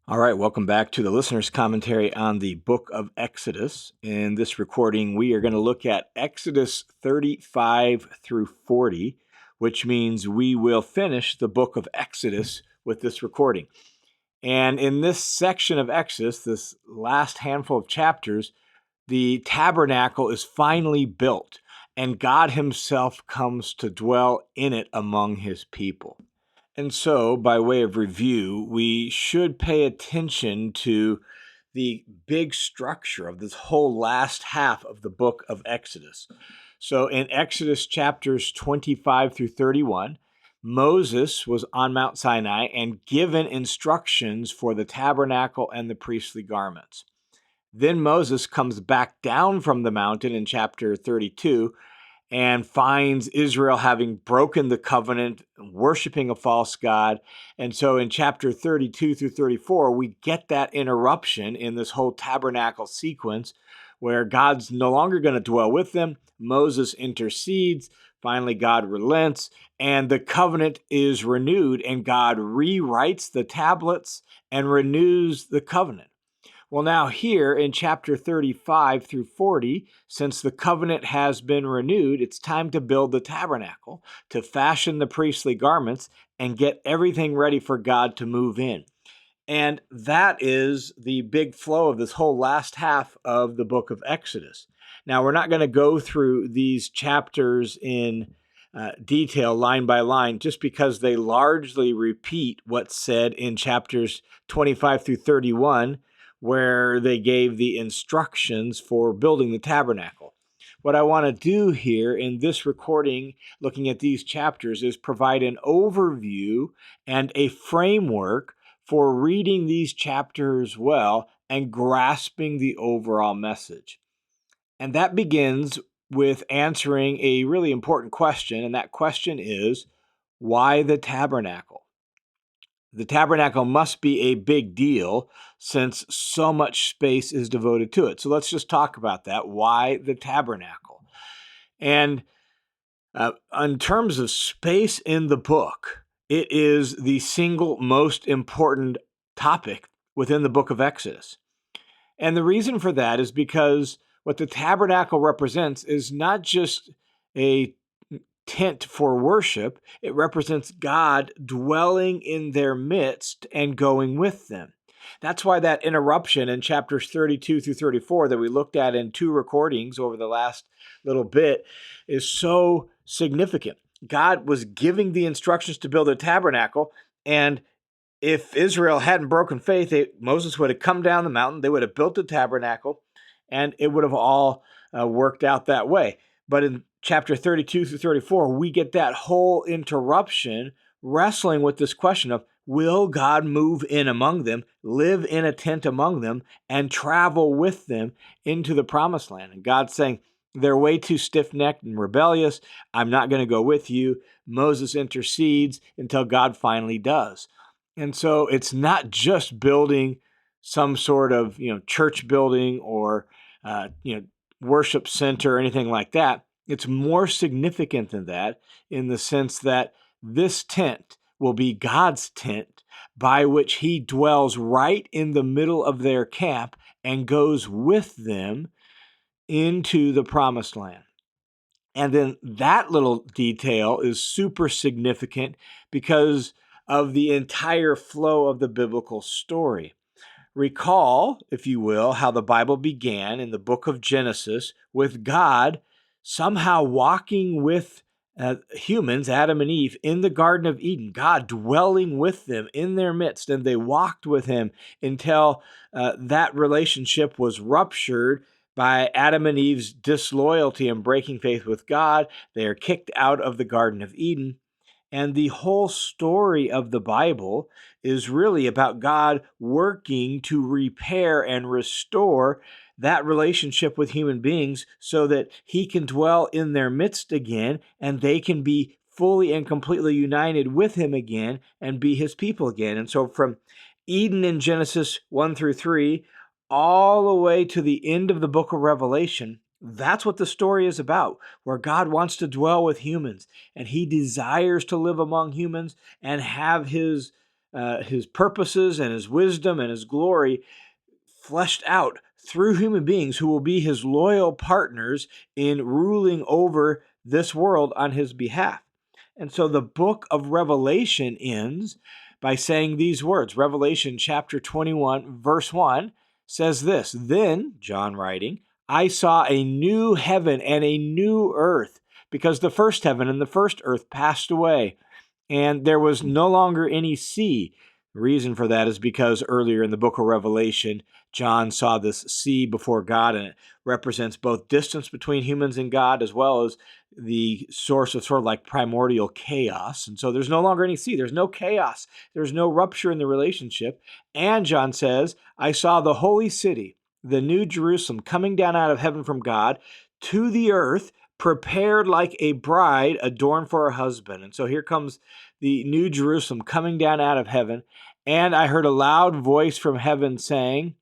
All right, welcome back to the listener's commentary on the book of Exodus. In this recording, we are going to look at Exodus 35 through 40, which means we will finish the book of Exodus with this recording. And in this section of Exodus, this last handful of chapters, the tabernacle is finally built, and God himself comes to dwell in it among his people. And so, by way of review, we should pay attention to the big structure of this whole last half of the book of Exodus. So, in Exodus chapters 25 through 31, Moses was on Mount Sinai and given instructions for the tabernacle and the priestly garments. Then Moses comes back down from the mountain in chapter 32 and finds Israel having broken the covenant, worshiping a false god. And so in chapter 32 through 34, we get that interruption in this whole tabernacle sequence where God's no longer going to dwell with them. Moses intercedes. Finally, God relents, and the covenant is renewed, and God rewrites the tablets and renews the covenant. Well, now here in chapter 35 through 40, since the covenant has been renewed, it's time to build the tabernacle, to fashion the priestly garments, and get everything ready for God to move in. And that is the big flow of this whole last half of the book of Exodus. Now, we're not going to go through these chapters in detail line by line, just because they largely repeat what's said in chapters 25 through 31, where they gave the instructions for building the tabernacle. What I want to do here in this recording, looking at these chapters, is provide an overview and a framework for reading these chapters well and grasping the overall message. And that begins with answering a really important question, and that question is, why the tabernacle? The tabernacle must be a big deal since so much space is devoted to it. So let's just talk about that. Why the tabernacle? And in terms of space in the book, it is the single most important topic within the book of Exodus. And the reason for that is because what the tabernacle represents is not just a tent for worship, it represents God dwelling in their midst and going with them. That's why that interruption in chapters 32 through 34 that we looked at in two recordings over the last little bit is so significant. God was giving the instructions to build a tabernacle, and if Israel hadn't broken faith, Moses would have come down the mountain, they would have built the tabernacle, and it would have all worked out that way. But in chapter 32 through 34, we get that whole interruption wrestling with this question of, will God move in among them, live in a tent among them, and travel with them into the promised land? And God's saying, they're way too stiff-necked and rebellious. I'm not going to go with you. Moses intercedes until God finally does. And so it's not just building some sort of, church building or, worship center or anything like that. It's more significant than that in the sense that this tent will be God's tent by which he dwells right in the middle of their camp and goes with them into the promised land. And then that little detail is super significant because of the entire flow of the biblical story. Recall, if you will, how the Bible began in the book of Genesis with God somehow walking with humans, Adam and Eve, in the Garden of Eden, God dwelling with them in their midst, and they walked with him until that relationship was ruptured by Adam and Eve's disloyalty and breaking faith with God. They are kicked out of the Garden of Eden. And the whole story of the Bible is really about God working to repair and restore that relationship with human beings so that he can dwell in their midst again and they can be fully and completely united with him again and be his people again. And so from Eden in Genesis 1 through 3, all the way to the end of the book of Revelation, that's what the story is about, where God wants to dwell with humans and he desires to live among humans and have his his purposes and his wisdom and his glory fleshed out through human beings who will be his loyal partners in ruling over this world on his behalf. And so the book of Revelation ends by saying these words. Revelation chapter 21, verse 1 says this, "Then," John writing, "I saw a new heaven and a new earth, because the first heaven and the first earth passed away, and there was no longer any sea." The reason for that is because earlier in the book of Revelation, John saw this sea before God, and it represents both distance between humans and God, as well as the source of sort of like primordial chaos. And so there's no longer any sea. There's no chaos. There's no rupture in the relationship. And John says, "I saw the holy city, the new Jerusalem, coming down out of heaven from God to the earth, prepared like a bride adorned for her husband." And so here comes the new Jerusalem coming down out of heaven. "And I heard a loud voice from heaven saying,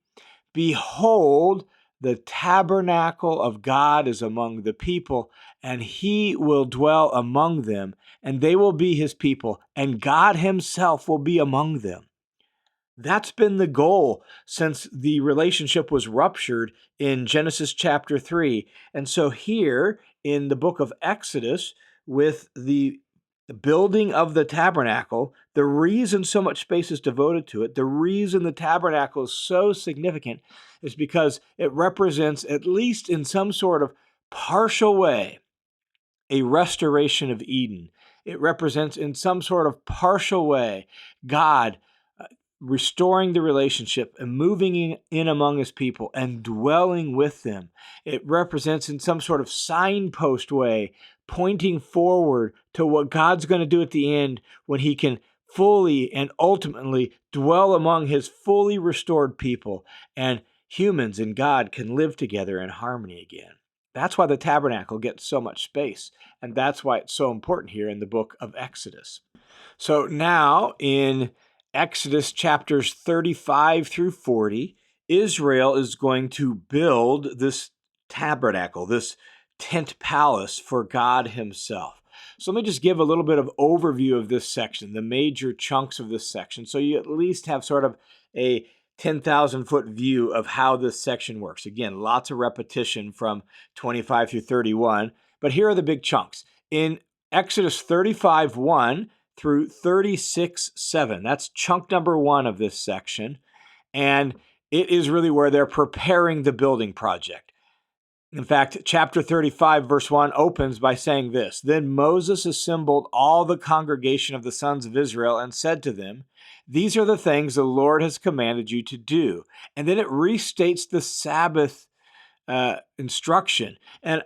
'Behold, the tabernacle of God is among the people, and he will dwell among them, and they will be his people, and God himself will be among them.'" That's been the goal since the relationship was ruptured in Genesis chapter 3. And so here in the book of Exodus, with the building of the tabernacle, the reason so much space is devoted to it, the reason the tabernacle is so significant is because it represents, at least in some sort of partial way, a restoration of Eden. It represents in some sort of partial way God restoring the relationship and moving in among his people and dwelling with them. It represents in some sort of signpost way, pointing forward to what God's going to do at the end when he can fully and ultimately dwell among his fully restored people, and humans and God can live together in harmony again. That's why the tabernacle gets so much space, and that's why it's so important here in the book of Exodus. So now in Exodus chapters 35 through 40, Israel is going to build this tabernacle, this tent palace for God himself. So let me just give a little bit of overview of this section, the major chunks of this section, so you at least have sort of a 10,000-foot view of how this section works. Again, lots of repetition from 25 through 31, but here are the big chunks. In Exodus 35:1 through 36:7, that's chunk number 1 of this section, and it is really where they're preparing the building project. In fact, chapter 35, verse 1 opens by saying this, "Then Moses assembled all the congregation of the sons of Israel and said to them, 'These are the things the Lord has commanded you to do.'" And then it restates the Sabbath instruction. And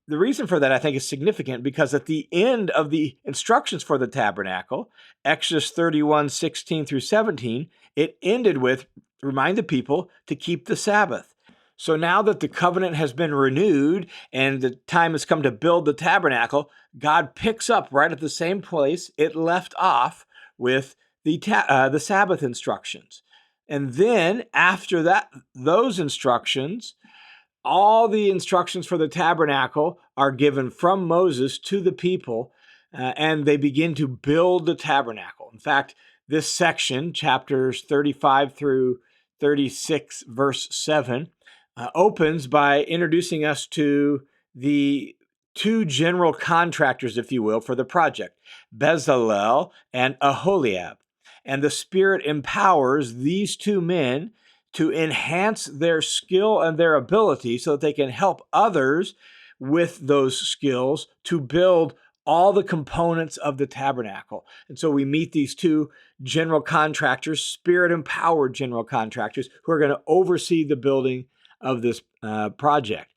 the reason for that, I think, is significant because at the end of the instructions for the tabernacle, Exodus 31:16 through 17, it ended with, "Remind the people to keep the Sabbath." So now that the covenant has been renewed and the time has come to build the tabernacle, God picks up right at the same place it left off with the Sabbath instructions. And then after that, those instructions, all the instructions for the tabernacle are given from Moses to the people, and they begin to build the tabernacle. In fact, this section, chapters 35 through 36, verse 7, opens by introducing us to the two general contractors, if you will, for the project, Bezalel and Oholiab. And the Spirit empowers these two men to enhance their skill and their ability so that they can help others with those skills to build all the components of the tabernacle. And so we meet these two general contractors, Spirit-empowered general contractors, who are going to oversee the building of this project.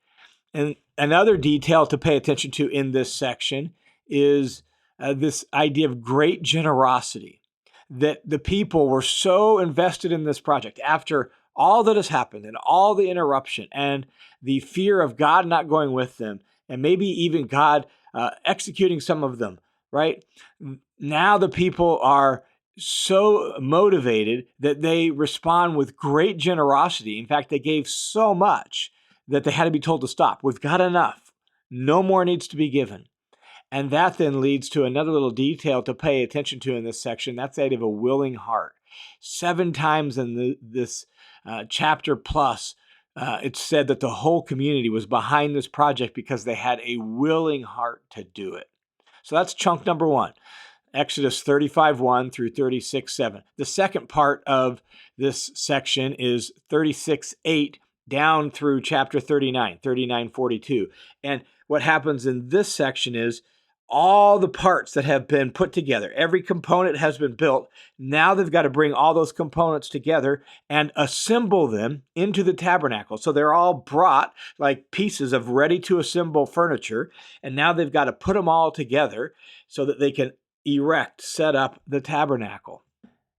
And another detail to pay attention to in this section is this idea of great generosity, that the people were so invested in this project after all that has happened and all the interruption and the fear of God not going with them, and maybe even God executing some of them, right? Now the people are so motivated that they respond with great generosity. In fact, they gave so much that they had to be told to stop. We've got enough. No more needs to be given. And that then leads to another little detail to pay attention to in this section. That's the idea of a willing heart. 7 times in this chapter plus, it's said that the whole community was behind this project because they had a willing heart to do it. So that's chunk number 1. Exodus 35:1 through 36:7. The second part of this section is 36:8 down through chapter 39:42. And what happens in this section is all the parts that have been put together, every component has been built. Now they've got to bring all those components together and assemble them into the tabernacle. So they're all brought like pieces of ready to assemble furniture. And now they've got to put them all together so that they can set up the tabernacle.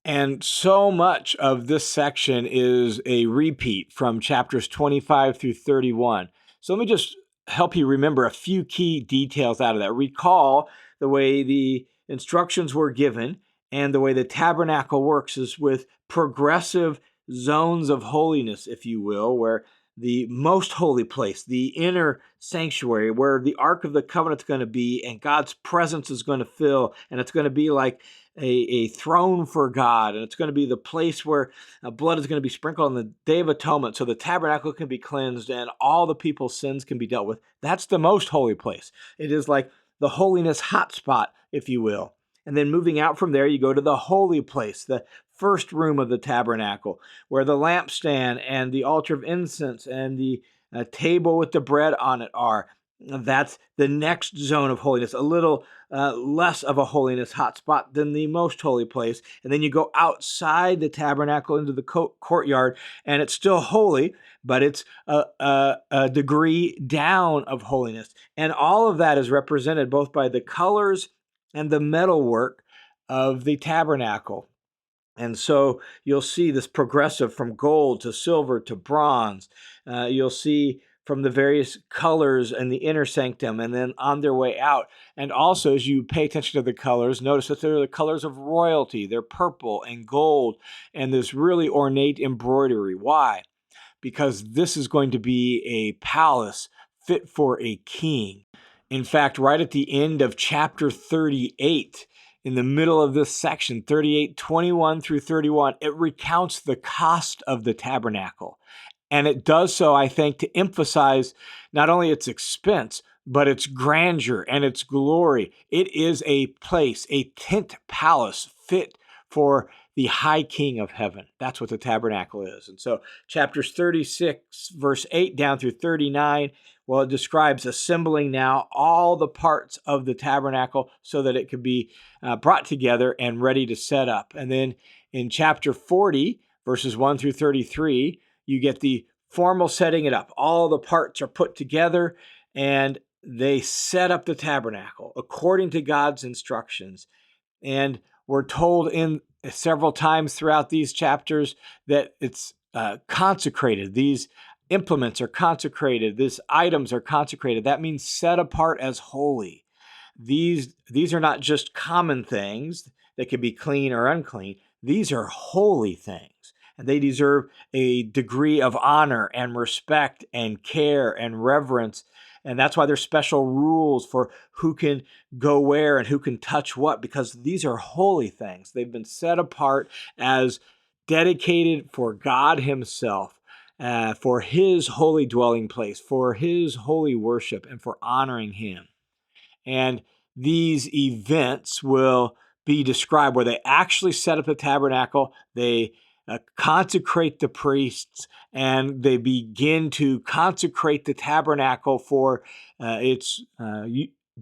And so much of this section is a repeat from chapters 25 through 31. So let me just help you remember a few key details out of that. Recall the way the instructions were given, and the way the tabernacle works is with progressive zones of holiness, if you will, where the most holy place, the inner sanctuary, where the Ark of the Covenant is going to be and God's presence is going to fill, and it's going to be like a throne for God, and it's going to be the place where blood is going to be sprinkled on the Day of Atonement so the tabernacle can be cleansed and all the people's sins can be dealt with. That's the most holy place. It is like the holiness hotspot, if you will. And then moving out from there, you go to the holy place, the first room of the tabernacle, where the lampstand and the altar of incense and the table with the bread on it are. That's the next zone of holiness, a little less of a holiness hotspot than the most holy place. And then you go outside the tabernacle into the courtyard, and it's still holy, but it's a degree down of holiness. And all of that is represented both by the colors and the metalwork of the tabernacle. And so you'll see this progressive from gold to silver to bronze. You'll see from the various colors in the inner sanctum and then on their way out. And also, as you pay attention to the colors, notice that they're the colors of royalty. They're purple and gold and this really ornate embroidery. Why? Because this is going to be a palace fit for a king. In fact, right at the end of chapter 38, in the middle of this section, 38:21 through 31, it recounts the cost of the tabernacle. And it does so, I think, to emphasize not only its expense, but its grandeur and its glory. It is a place, a tent palace fit for the high king of heaven. That's what the tabernacle is. And so chapters 36, verse 8 down through 39, well, it describes assembling now all the parts of the tabernacle so that it could be brought together and ready to set up. And then in chapter 40, verses 1 through 33, you get the formal setting it up. All the parts are put together and they set up the tabernacle according to God's instructions. And we're told in several times throughout these chapters that it's consecrated. These implements are consecrated. These items are consecrated. That means set apart as holy. These are not just common things that can be clean or unclean. These are holy things. And they deserve a degree of honor and respect and care and reverence. And that's why there's special rules for who can go where and who can touch what, because these are holy things. They've been set apart as dedicated for God himself, for his holy dwelling place, for his holy worship, and for honoring him. And these events will be described where they actually set up the tabernacle, they consecrate the priests, and they begin to consecrate the tabernacle for its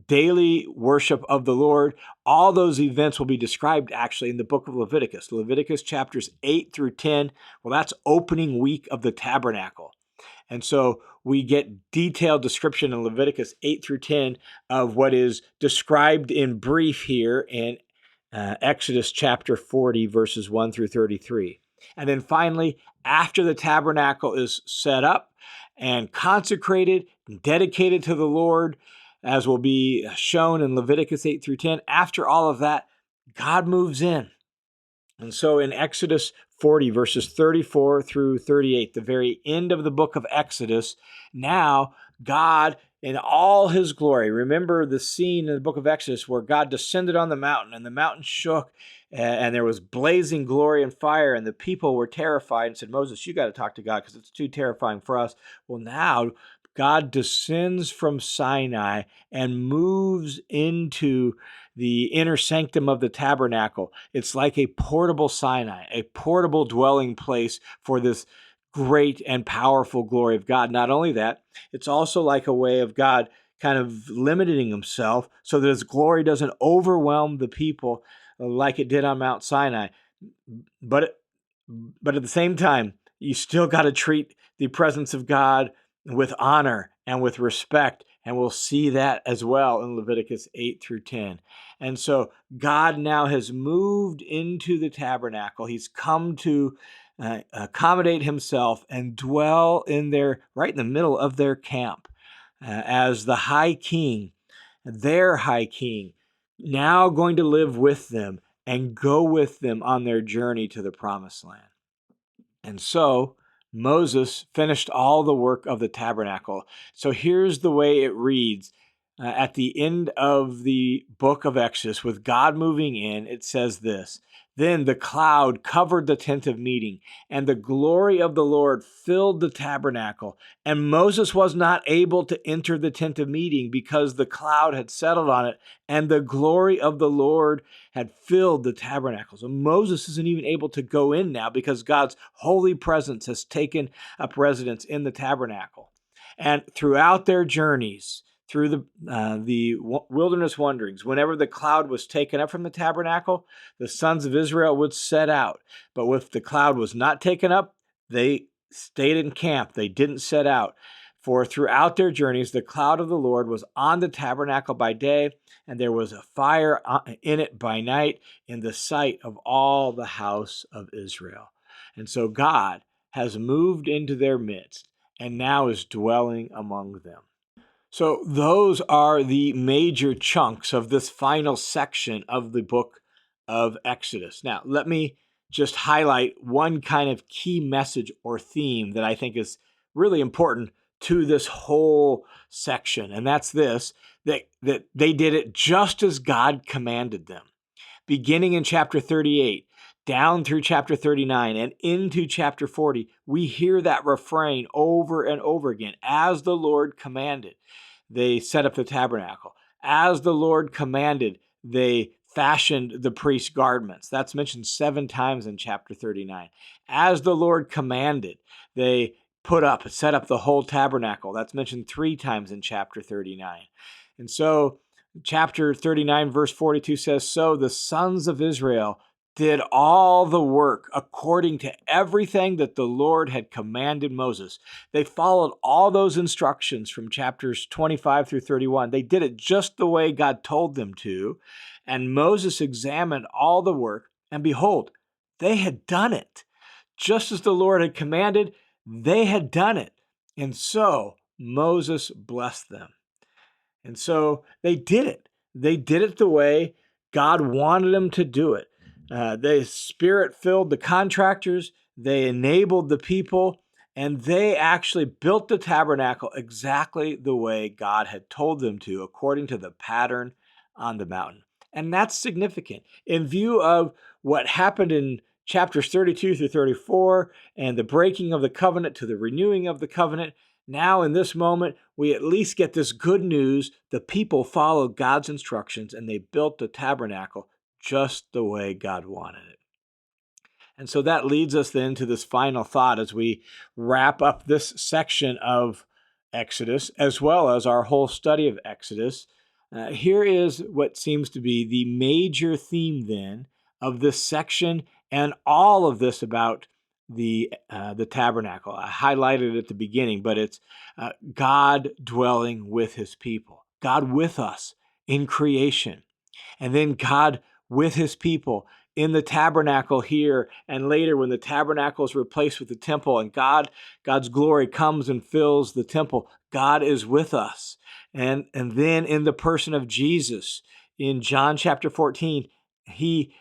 daily worship of the Lord. All those events will be described actually in the book of Leviticus. Leviticus chapters 8 through 10, well, that's opening week of the tabernacle. And so we get detailed description in Leviticus 8 through 10 of what is described in brief here in Exodus chapter 40, verses 1 through 33. And then finally, after the tabernacle is set up and consecrated, and dedicated to the Lord, as will be shown in Leviticus 8 through 10, after all of that, God moves in. And so in Exodus 40, verses 34 through 38, the very end of the book of Exodus, now God in all his glory. Remember the scene in the book of Exodus where God descended on the mountain and the mountain shook and there was blazing glory and fire and the people were terrified and said, Moses, you got to talk to God because it's too terrifying for us. Well, now God descends from Sinai and moves into the inner sanctum of the tabernacle. It's like a portable Sinai, a portable dwelling place for this great and powerful glory of God. Not only that, it's also like a way of God kind of limiting himself so that his glory doesn't overwhelm the people like it did on Mount Sinai. But at the same time, you still got to treat the presence of God with honor and with respect. And we'll see that as well in Leviticus 8 through 10. And so God now has moved into the tabernacle. He's come to accommodate himself and dwell in there, right in the middle of their camp as the high king, their high king, now going to live with them and go with them on their journey to the promised land. And so Moses finished all the work of the tabernacle. So here's the way it reads. At the end of the book of Exodus, with God moving in, it says this: Then the cloud covered the tent of meeting, and the glory of the Lord filled the tabernacle. And Moses was not able to enter the tent of meeting because the cloud had settled on it, and the glory of the Lord had filled the tabernacle. So Moses isn't even able to go in now because God's holy presence has taken up residence in the tabernacle. And throughout their journeys, through the wilderness wanderings, whenever the cloud was taken up from the tabernacle, the sons of Israel would set out. But if the cloud was not taken up, they stayed in camp. They didn't set out. For throughout their journeys, the cloud of the Lord was on the tabernacle by day, and there was a fire in it by night in the sight of all the house of Israel. And so God has moved into their midst and now is dwelling among them. So those are the major chunks of this final section of the book of Exodus. Now, let me just highlight one kind of key message or theme that I think is really important to this whole section, and that's this, that they did it just as God commanded them. Beginning in chapter 38, down through chapter 39 and into chapter 40, we hear that refrain over and over again, as the Lord commanded. They set up the tabernacle. As the Lord commanded, they fashioned the priest's garments. That's mentioned 7 times in chapter 39. As the Lord commanded, they set up the whole tabernacle. That's mentioned 3 times in chapter 39. And so chapter 39, verse 42 says, So the sons of Israel did all the work according to everything that the Lord had commanded Moses. They followed all those instructions from chapters 25 through 31. They did it just the way God told them to. And Moses examined all the work, and behold, they had done it. Just as the Lord had commanded, they had done it. And so Moses blessed them. And so they did it. They did it the way God wanted them to do it. The Spirit filled the contractors, they enabled the people, and they actually built the tabernacle exactly the way God had told them to, according to the pattern on the mountain. And that's significant in view of what happened in chapters 32 through 34 and the breaking of the covenant to the renewing of the covenant. Now, in this moment, we at least get this good news. The people followed God's instructions and they built the tabernacle just the way God wanted it. And so that leads us then to this final thought as we wrap up this section of Exodus, as well as our whole study of Exodus. Here is what seems to be the major theme then of this section and all of this about the tabernacle. I highlighted it at the beginning, but it's God dwelling with his people, God with us in creation, and then God with his people in the tabernacle here, and later when the tabernacle is replaced with the temple and God's glory comes and fills the temple, God is with us. And then in the person of Jesus, in John chapter 14, he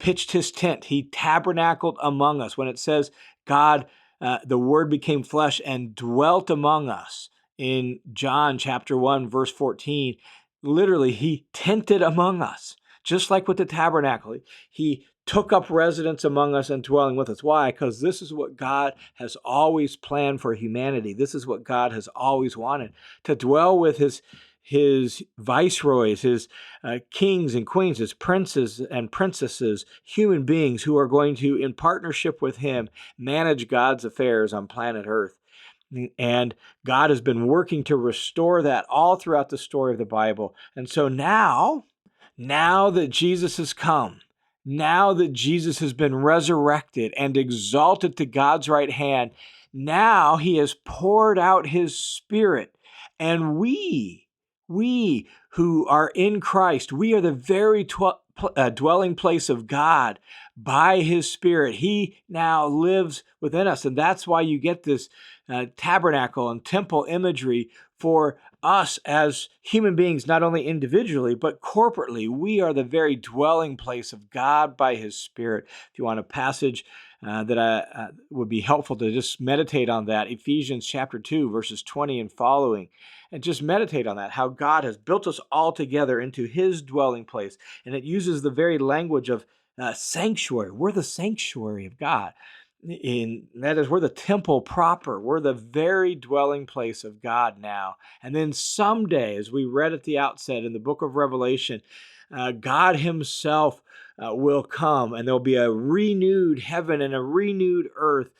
pitched his tent. He tabernacled among us. When it says God, the Word became flesh and dwelt among us in John chapter 1, verse 14, literally, he tented among us, just like with the tabernacle. He took up residence among us and dwelling with us. Why? Because this is what God has always planned for humanity. This is what God has always wanted, to dwell with his viceroys, his kings and queens, his princes and princesses, human beings who are going to, in partnership with him, manage God's affairs on planet Earth. And God has been working to restore that all throughout the story of the Bible. And so now that Jesus has come, now that Jesus has been resurrected and exalted to God's right hand, now he has poured out his Spirit. And we who are in Christ, we are the very dwelling place of God by his Spirit. He now lives within us. And that's why you get this tabernacle and temple imagery for us as human beings, not only individually, but corporately. We are the very dwelling place of God by his Spirit. If you want a passage that would be helpful to just meditate on that, Ephesians chapter 2, verses 20 and following, and just meditate on that, how God has built us all together into his dwelling place. And it uses the very language of sanctuary. We're the sanctuary of God. That is, we're the temple proper. We're the very dwelling place of God now. And then someday, as we read at the outset in the book of Revelation, God himself will come, and there'll be a renewed heaven and a renewed earth.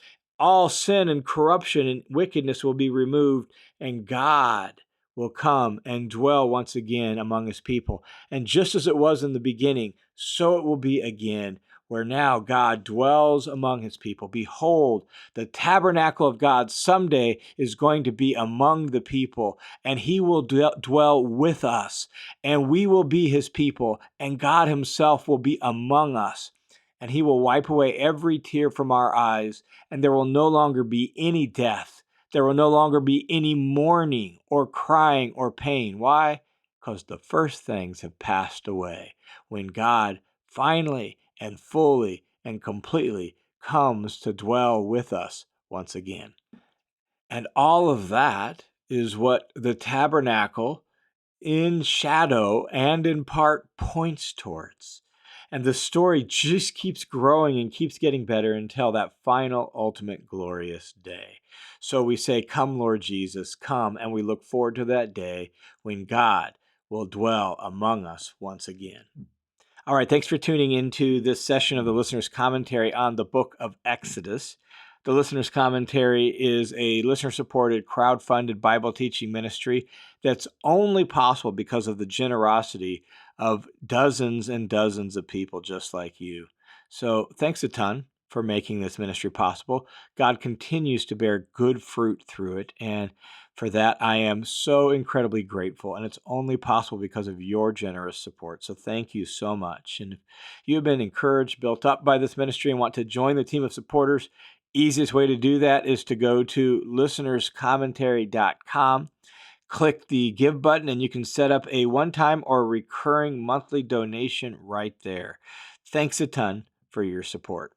All sin and corruption and wickedness will be removed, and God will come and dwell once again among his people. And just as it was in the beginning, so it will be again, where now God dwells among his people. Behold, the tabernacle of God someday is going to be among the people, and he will dwell with us, and we will be his people, and God himself will be among us, and he will wipe away every tear from our eyes, and there will no longer be any death. There will no longer be any mourning or crying or pain. Why? Because the first things have passed away. When God finally and fully and completely comes to dwell with us once again. And all of that is what the tabernacle in shadow and in part points towards. And the story just keeps growing and keeps getting better until that final, ultimate, glorious day. So we say, come, Lord Jesus, come, and we look forward to that day when God will dwell among us once again. All right, thanks for tuning into this session of the Listener's Commentary on the book of Exodus. The Listener's Commentary is a listener-supported, crowd-funded Bible teaching ministry that's only possible because of the generosity of dozens and dozens of people just like you. So thanks a ton for making this ministry possible. God continues to bear good fruit through it, and for that, I am so incredibly grateful, and it's only possible because of your generous support. So thank you so much. And if you have been encouraged, built up by this ministry, and want to join the team of supporters, easiest way to do that is to go to listenerscommentary.com, click the Give button, and you can set up a one-time or recurring monthly donation right there. Thanks a ton for your support.